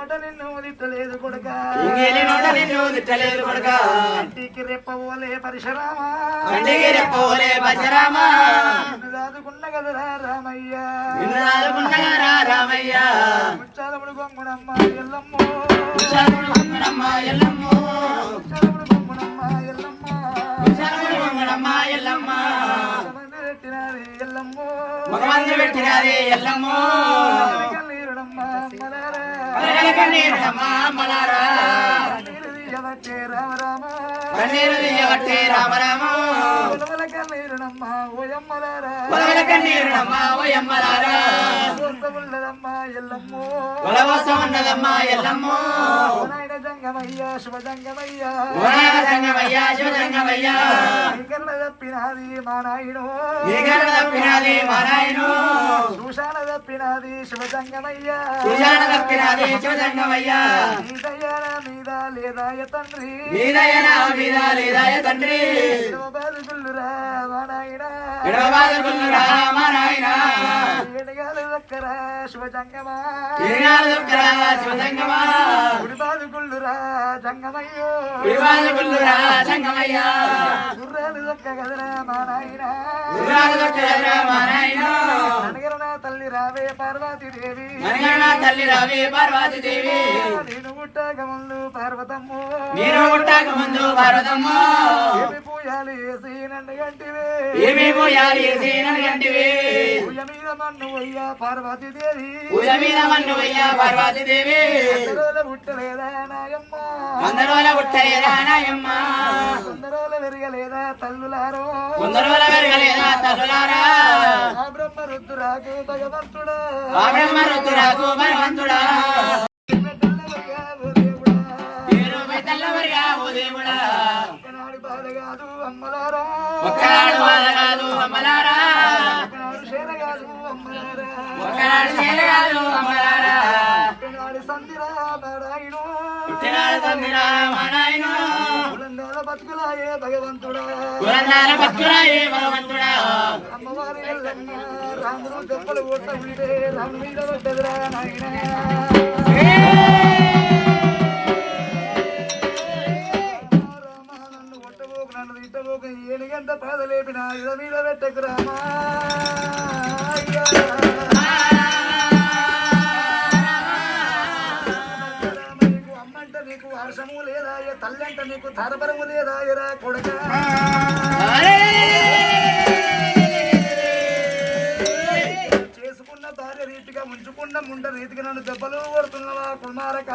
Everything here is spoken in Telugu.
నోట నిన్ను తిట్టలేదు కొడుక ఇంగిలి నోట నిన్ను తిట్టలేదు కొడుక కంటికి రెప్పవోలే పరశురామా కంటికి రెప్పవోలే పరశురామా దాదుకున్న కదరా రామయ్య దాదుకున్న కదరా రామయ్య ముచ్చాలముడు గొంగునమ్మ ఎల్లమ్మో ముచ్చాలముడు గొంగునమ్మ ఎల్లమ్మో ముచ్చాలముడు గొంగునమ్మ ఎల్లమ్మ ముచ్చాలముడు గొంగునమ్మ ఎల్లమ్మ పెట్టినారే ఎల్లమ్మో మగమంది పెట్టినారే ఎల్లమ్మో కన్నీరుడమ్మ మలారా కన్నీరుడమ్మ మలారా తీయవట్టే రామ రామ కన్నీరు తీయవట్టే రామ రామ ఉలవల కన్నీరుడమ్మ ఓయమ్మలారా ఉలవల కన్నీరుడమ్మ ఓయమ్మలారా ఉన్నదమ్మ ఎల్లమ్మో ఉలవసం ఉన్నదమ్మ ఎల్లమ్మో నాయన జంగమయ్య శుభ జంగమయ్య జంగమయ్య శివ జంగమయ్య నీకరణ తప్పినాది మా నాయనో నీకరణ తప్పినాది మా నాయనో దూషాన తప్పినాది శుభ జంగమయ్య దూషాన తప్పినాది శివ జంగమయ్య నీ దయన మీద లేదాయ తండ్రి నీ దయన మీద లేదాయ తండ్రి బాదుగుల్లురా మా నాయన ఎడబాదుగుల్లురా మా నాయన ఎడగాలి దక్కరా శుభ జంగమా ఎడగాలి దక్కరా శివ జంగమా ఉడిబాదుగుల్లురా జంగమయ్యో ఉడిబాదుగుల్లురా జంగమయ్య గుర్రాలు దక్క కదరా మా నాయన గుర్రాలు దక్క కదరా మా నాయన అనగరణ తల్లి రావే పార్వతీదేవి అనగరణ తల్లి రావే పార్వతీదేవి నేను ముట్టాక ముందు పార్వతమ్ము నేను ముట్టాక ముందు పార్వతమ్ము ఏమి పూయాలి వేసి నన్ను గంటివే ఏమి పూయాలి వేసి నన్ను గంటివే పూజ మీద మన్ను వయ్యా పార్వతీదేవి పూజ మీద మన్ను వయ్యా పార్వతీదేవి అందరోల పుట్టలేదా నాయమ్మ అందరోల పుట్టలేదా నాయమ్మ కొందరోల వెరగలేదా తల్లులారో కొందరోల వెరగలేదా తల్లులారా ఆ బ్రహ్మ రుద్దురాకు భగవంతుడా ఆ బ్రహ్మ రుద్దురాకు భగవంతుడా ఒక్కనాడు బాధ కాదు అమ్మలారా ఒక్కనాడు బాధ కాదు అమ్మలారా ఒక్కనాడు చేర కాదు అమ్మలారా ఒక్కనాడు చేర కాదు అమ్మలారా ఒక్కనాడు సంధిరా నారాయణు పుట్టినాడు సంధిరా మా నాయను కులందాల బతుకులాయే భగవంతుడా కులందాల బతుకులాయే భగవంతుడా అమ్మవారి ఎల్లమ్మ రాముడు దెబ్బలు కొట్ట ఉంటే రాము మీద పడ్డదిరా నాయన నన్ను తిట్టబోక ఏనుగంట పాద లేపిన ఇద మీద పెట్టకు రామా నీకు అమ్మంట నీకు హర్షము లేదాయ తల్లంట నీకు తరబరము లేదాయరా కొడక చేసుకున్న భార్య రీతిగా ఉంచుకున్న ముండ రీతిగా నన్ను దెబ్బలు కొడుతున్నవా కుమారక